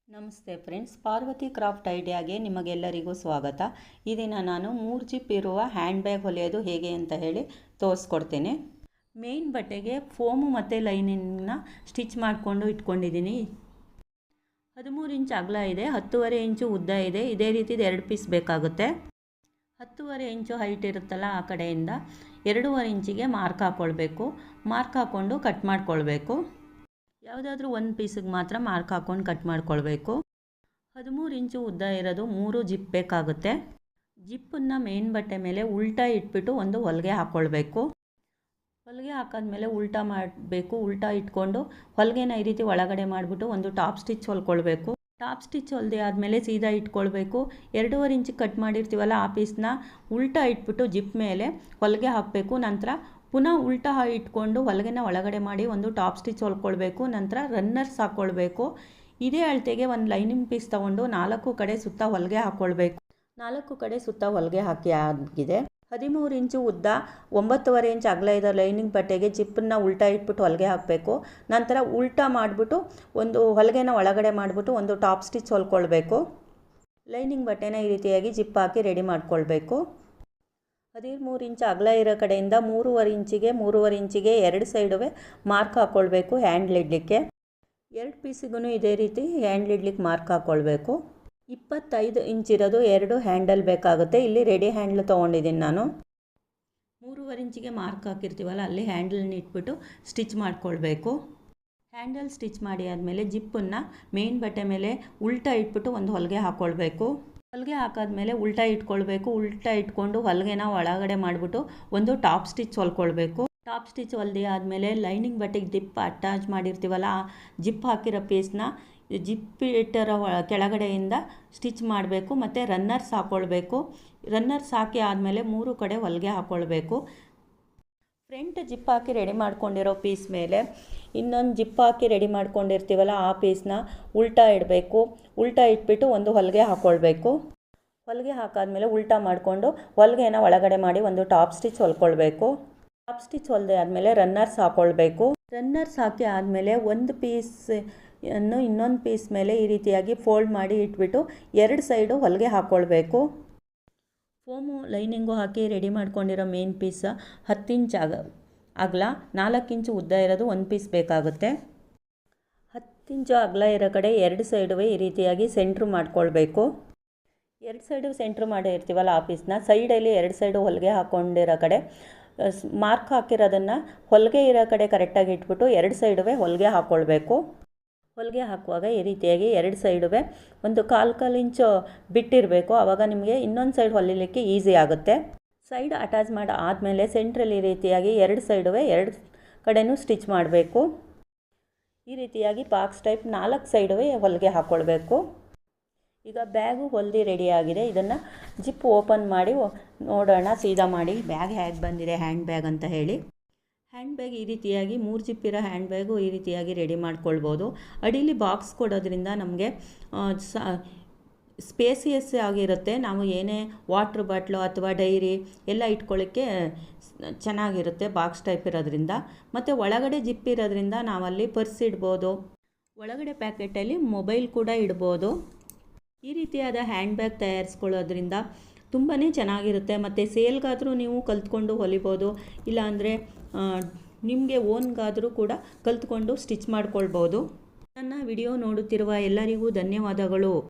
ನಮಸ್ತೆ friends, Parvati craft ಐಡಿಯಾಗೆ ನಿಮಗೆಲ್ಲರಿಗೂ ಸ್ವಾಗತ. ಈ ದಿನ ನಾನು 3 ಜಿಪ್ ಇರುವ ಹ್ಯಾಂಡ್ ಬ್ಯಾಗ್ ಹೊಲಿಯೋದು ಹೇಗೆ ಅಂತ ಹೇಳಿ ತೋರಿಸ್ಕೊಡ್ತೇನೆ. ಮೇನ್ ಬಟ್ಟೆಗೆ ಫೋಮು ಮತ್ತು ಲೈನಿಂಗ್ನ ಸ್ಟಿಚ್ ಮಾಡಿಕೊಂಡು ಇಟ್ಕೊಂಡಿದ್ದೀನಿ. 13 ಇಂಚ್ ಅಗಲ ಇದೆ, 10.5 ಇಂಚು ಉದ್ದ ಇದೆ. ಇದೇ ರೀತಿದು 2 ಪೀಸ್ ಬೇಕಾಗುತ್ತೆ. 10.5 ಇಂಚು ಹೈಟ್ ಇರುತ್ತಲ್ಲ, ಆ ಕಡೆಯಿಂದ 2.5 ಇಂಚಿಗೆ ಮಾರ್ಕ್ ಹಾಕ್ಕೊಳ್ಬೇಕು. ಮಾರ್ಕ್ ಹಾಕ್ಕೊಂಡು ಕಟ್ ಮಾಡ್ಕೊಳ್ಬೇಕು. ಯಾವುದಾದ್ರೂ ಒಂದು ಪೀಸಿಗೆ ಮಾತ್ರ ಮಾರ್ಕ್ ಹಾಕ್ಕೊಂಡು ಕಟ್ ಮಾಡ್ಕೊಳ್ಬೇಕು. 13 ಇಂಚು ಉದ್ದ ಇರೋದು 3 ಜಿಪ್ ಬೇಕಾಗುತ್ತೆ. ಜಿಪ್ಪನ್ನು ಮೇನ್ ಬಟ್ಟೆ ಮೇಲೆ ಉಲ್ಟಾ ಇಟ್ಬಿಟ್ಟು ಒಂದು ಹೊಲಿಗೆ ಹಾಕ್ಕೊಳ್ಬೇಕು. ಹೊಲಿಗೆ ಹಾಕಾದ್ಮೇಲೆ ಉಲ್ಟಾ ಮಾಡಬೇಕು. ಉಲ್ಟಾ ಇಟ್ಕೊಂಡು ಹೊಲಿಗೆನ ಈ ರೀತಿ ಒಳಗಡೆ ಮಾಡಿಬಿಟ್ಟು ಒಂದು ಟಾಪ್ ಸ್ಟಿಚ್ ಹೊಲ್ಕೊಳ್ಬೇಕು. ಟಾಪ್ ಸ್ಟಿಚ್ ಹೊಲಿದೆ ಆದಮೇಲೆ ಸೀದಾ ಇಟ್ಕೊಳ್ಬೇಕು. 2.5 ಇಂಚಿಗೆ ಕಟ್ ಮಾಡಿರ್ತೀವಲ್ಲ, ಆ ಪೀಸ್ನ ಉಲ್ಟಾ ಇಟ್ಬಿಟ್ಟು ಜಿಪ್ ಮೇಲೆ ಹೊಲಿಗೆ ಹಾಕಬೇಕು. ನಂತರ ಪುನಃ ಉಲ್ಟಾ ಇಟ್ಕೊಂಡು ಹೊಲಿಗೆನ ಒಳಗಡೆ ಮಾಡಿ ಒಂದು ಟಾಪ್ ಸ್ಟಿಚ್ ಹೊಲ್ಕೊಳ್ಬೇಕು. ನಂತರ ರನ್ನರ್ಸ್ ಹಾಕ್ಕೊಳ್ಬೇಕು. ಇದೇ ಅಳತೆಗೆ ಒಂದು ಲೈನಿಂಗ್ ಪೀಸ್ ತೊಗೊಂಡು 4 ಕಡೆ ಸುತ್ತ ಹೊಲಿಗೆ ಹಾಕ್ಕೊಳ್ಬೇಕು. 4 ಕಡೆ ಸುತ್ತ ಹೊಲಿಗೆ ಹಾಕಿ ಆಗಿದೆ. 13 ಇಂಚು ಉದ್ದ 9.5 ಇಂಚ್ ಅಗಲ ಇರೋ ಲೈನಿಂಗ್ ಬಟ್ಟೆಗೆ ಜಿಪ್ಪನ್ನು ಉಲ್ಟಾ ಇಟ್ಬಿಟ್ಟು ಹೊಲಿಗೆ ಹಾಕಬೇಕು. ನಂತರ ಉಲ್ಟಾ ಮಾಡಿಬಿಟ್ಟು ಒಂದು ಹೊಲಿಗೆನ ಒಳಗಡೆ ಮಾಡಿಬಿಟ್ಟು ಒಂದು ಟಾಪ್ ಸ್ಟಿಚ್ ಹೊಲ್ಕೊಳ್ಬೇಕು. ಲೈನಿಂಗ್ ಬಟ್ಟೆನ ಈ ರೀತಿಯಾಗಿ ಜಿಪ್ ಹಾಕಿ ರೆಡಿ ಮಾಡ್ಕೊಳ್ಬೇಕು. 13 ಇಂಚ್ ಅಗಲ ಇರೋ ಕಡೆಯಿಂದ 3.5 ಇಂಚಿಗೆ 2 ಸೈಡುವೆ ಮಾರ್ಕ್ ಹಾಕ್ಕೊಳ್ಬೇಕು. ಹ್ಯಾಂಡ್ಲ್ ಇಡಲಿಕ್ಕೆ 2 ಪೀಸಿಗೂ ಇದೇ ರೀತಿ ಹ್ಯಾಂಡ್ಲ್ ಇಡ್ಲಿಕ್ಕೆ ಮಾರ್ಕ್ ಹಾಕ್ಕೊಳ್ಬೇಕು. 25 ಇಂಚ್ ಇರೋದು 2 ಹ್ಯಾಂಡಲ್ ಬೇಕಾಗುತ್ತೆ. ಇಲ್ಲಿ ರೆಡಿ ಹ್ಯಾಂಡ್ಲ್ ತೊಗೊಂಡಿದ್ದೀನಿ ನಾನು. 3.5 ಇಂಚಿಗೆ ಮಾರ್ಕ್ ಹಾಕಿರ್ತೀವಲ್ಲ, ಅಲ್ಲಿ ಹ್ಯಾಂಡಲ್ನ ಇಟ್ಬಿಟ್ಟು ಸ್ಟಿಚ್ ಮಾಡ್ಕೊಳ್ಬೇಕು. ಹ್ಯಾಂಡಲ್ ಸ್ಟಿಚ್ ಮಾಡಿ ಆದಮೇಲೆ ಜಿಪ್ಪನ್ನು ಮೇನ್ ಬಟ್ಟೆ ಮೇಲೆ ಉಲ್ಟಾ ಇಟ್ಬಿಟ್ಟು ಒಂದು ಹೊಲಿಗೆ ಹಾಕ್ಕೊಳ್ಬೇಕು. ಹೊಲಿಗೆ ಹಾಕಾದ್ಮೇಲೆ ಉಲ್ಟಾ ಇಟ್ಕೊಳ್ಬೇಕು. ಉಲ್ಟಾ ಇಟ್ಕೊಂಡು ಹೊಲಿಗೆನ ಒಳಗಡೆ ಮಾಡಿಬಿಟ್ಟು ಒಂದು ಟಾಪ್ ಸ್ಟಿಚ್ ಹೊಲ್ಕೊಳ್ಬೇಕು. ಟಾಪ್ ಸ್ಟಿಚ್ ಹೊಲ್ದಿ ಆದಮೇಲೆ ಲೈನಿಂಗ್ ಬಟ್ಟೆಗೆ ಜಿಪ್ ಅಟ್ಯಾಚ್ ಮಾಡಿರ್ತೀವಲ್ಲ, ಆ ಜಿಪ್ ಹಾಕಿರೋ ಪೀಸ್ನ ಜಿಪ್ ಇಟ್ಟರ ಕೆಳಗಡೆಯಿಂದ ಸ್ಟಿಚ್ ಮಾಡಬೇಕು. ಮತ್ತು ರನ್ನರ್ಸ್ ಹಾಕ್ಕೊಳ್ಬೇಕು. ರನ್ನರ್ಸ್ ಹಾಕಿ ಆದಮೇಲೆ 3 ಕಡೆ ಹೊಲಿಗೆ ಹಾಕ್ಕೊಳ್ಬೇಕು. ಫ್ರಂಟ್ ಜಿಪ್ ಹಾಕಿ ರೆಡಿ ಮಾಡ್ಕೊಂಡಿರೋ ಪೀಸ್ ಮೇಲೆ ಇನ್ನೊಂದು ಜಿಪ್ ಹಾಕಿ ರೆಡಿ ಮಾಡ್ಕೊಂಡಿರ್ತೀವಲ್ಲ, ಆ ಪೀಸ್ನ ಉಲ್ಟಾ ಇಡಬೇಕು. ಉಲ್ಟಾ ಇಟ್ಬಿಟ್ಟು ಒಂದು ಹೊಲಿಗೆ ಹಾಕ್ಕೊಳ್ಬೇಕು. ಹೊಲಿಗೆ ಹಾಕಾದ್ಮೇಲೆ ಉಲ್ಟಾ ಮಾಡಿಕೊಂಡು ಹೊಲಿಗೆನ ಒಳಗಡೆ ಮಾಡಿ ಒಂದು ಟಾಪ್ ಸ್ಟಿಚ್ ಹೊಲ್ಕೊಳ್ಬೇಕು. ಟಾಪ್ ಸ್ಟಿಚ್ ಹೊಲಿದೆ ಆದಮೇಲೆ ರನ್ನರ್ಸ್ ಹಾಕ್ಕೊಳ್ಬೇಕು. ರನ್ನರ್ಸ್ ಹಾಕಿ ಆದಮೇಲೆ ಒಂದು ಪೀಸನ್ನು ಇನ್ನೊಂದು ಪೀಸ್ ಮೇಲೆ ಈ ರೀತಿಯಾಗಿ ಫೋಲ್ಡ್ ಮಾಡಿ ಇಟ್ಬಿಟ್ಟು 2 ಸೈಡು ಹೊಲಿಗೆ ಹಾಕ್ಕೊಳ್ಬೇಕು. ಫೋಮು ಲೈನಿಂಗು ಹಾಕಿ ರೆಡಿ ಮಾಡ್ಕೊಂಡಿರೋ ಮೇನ್ ಪೀಸ್ 10 ಇಂಚ್ ಅಗಲ 4 ಇಂಚು ಉದ್ದ ಇರೋದು ಒಂದು ಪೀಸ್ ಬೇಕಾಗುತ್ತೆ. 10 ಇಂಚು ಅಗಲ ಇರೋ ಕಡೆ 2 ಸೈಡುವೆ ಈ ರೀತಿಯಾಗಿ ಸೆಂಟ್ರ್ ಮಾಡ್ಕೊಳ್ಬೇಕು. 2 ಸೈಡು ಸೆಂಟ್ರ್ ಮಾಡಿ ಇರ್ತೀವಲ್ಲ, ಆ ಪೀಸ್ನ ಸೈಡಲ್ಲಿ 2 ಸೈಡು ಹೊಲಿಗೆ ಹಾಕ್ಕೊಂಡಿರೋ ಕಡೆ ಮಾರ್ಕ್ ಹಾಕಿರೋದನ್ನು ಹೊಲಿಗೆ ಇರೋ ಕಡೆ ಕರೆಕ್ಟಾಗಿ ಇಟ್ಬಿಟ್ಟು 2 ಸೈಡುವೆ ಹೊಲಿಗೆ ಹಾಕ್ಕೊಳ್ಬೇಕು. ಹೊಲಿಗೆ ಹಾಕುವಾಗ ಈ ರೀತಿಯಾಗಿ 2 ಸೈಡುವೆ ಒಂದು 1/4 ಇಂಚು ಬಿಟ್ಟಿರಬೇಕು. ಆವಾಗ ನಿಮಗೆ ಇನ್ನೊಂದು ಸೈಡ್ ಹೊಲಿಲಿಕ್ಕೆ ಈಸಿ ಆಗುತ್ತೆ. ಸೈಡ್ ಅಟ್ಯಾಚ್ ಮಾಡಿ ಆದಮೇಲೆ ಸೆಂಟ್ರಲ್ಲಿ ಈ ರೀತಿಯಾಗಿ 2 ಸೈಡುವೆ 2 ಕಡೆನೂ ಸ್ಟಿಚ್ ಮಾಡಬೇಕು. ಈ ರೀತಿಯಾಗಿ ಬಾಕ್ಸ್ ಟೈಪ್ 4 ಸೈಡುವೆ ಹೊಲಿಗೆ ಹಾಕ್ಕೊಳ್ಬೇಕು. ಈಗ ಬ್ಯಾಗು ಹೊಲ್ದಿ ರೆಡಿಯಾಗಿದೆ. ಇದನ್ನು ಜಿಪ್ ಓಪನ್ ಮಾಡಿ ನೋಡೋಣ ಸೀದಾ ಮಾಡಿ ಬ್ಯಾಗ್ ಹೇಗೆ ಬಂದಿದೆ ಹ್ಯಾಂಡ್ ಬ್ಯಾಗ್ ಅಂತ ಹೇಳಿ. ಹ್ಯಾಂಡ್ ಬ್ಯಾಗ್ ಈ ರೀತಿಯಾಗಿ 3 ಜಿಪ್ ಇರೋ ಹ್ಯಾಂಡ್ ಬ್ಯಾಗು ಈ ರೀತಿಯಾಗಿ ರೆಡಿ ಮಾಡ್ಕೊಳ್ಬೋದು. ಅಡಿಲಿ ಬಾಕ್ಸ್ ಕೊಡೋದ್ರಿಂದ ನಮಗೆ ಸ್ಪೇಸಿಯಸ್ ಆಗಿರುತ್ತೆ. ನಾವು ಏನೇ ವಾಟ್ರ್ ಬಾಟ್ಲು ಅಥವಾ ಡೈರಿ ಎಲ್ಲ ಇಟ್ಕೊಳ್ಳೋಕ್ಕೆ ಚೆನ್ನಾಗಿರುತ್ತೆ ಬಾಕ್ಸ್ ಟೈಪ್ ಇರೋದ್ರಿಂದ. ಮತ್ತು ಒಳಗಡೆ ಜಿಪ್ ಇರೋದ್ರಿಂದ ನಾವಲ್ಲಿ ಪರ್ಸ್ ಇಡ್ಬೋದು. ಒಳಗಡೆ ಪ್ಯಾಕೆಟಲ್ಲಿ ಮೊಬೈಲ್ ಕೂಡ ಇಡ್ಬೋದು. ಈ ರೀತಿಯಾದ ಹ್ಯಾಂಡ್ ಬ್ಯಾಗ್ ತಯಾರಿಸ್ಕೊಳ್ಳೋದ್ರಿಂದ ತುಂಬಾ ಚೆನ್ನಾಗಿರುತ್ತೆ. ಮತ್ತು ಸೇಲ್ಗಾದರೂ ನೀವು ಕಲ್ತ್ಕೊಂಡು ಹೊಲಿಬೋದು. ಇಲ್ಲಾಂದರೆ ನಿಮಗೆ ಓನ್ಗಾದರೂ ಕೂಡ ಕಲ್ತ್ಕೊಂಡು ಸ್ಟಿಚ್ ಮಾಡ್ಕೊಳ್ಬೋದು. ನನ್ನ ವಿಡಿಯೋ ನೋಡುತ್ತಿರುವ ಎಲ್ಲರಿಗೂ ಧನ್ಯವಾದಗಳು.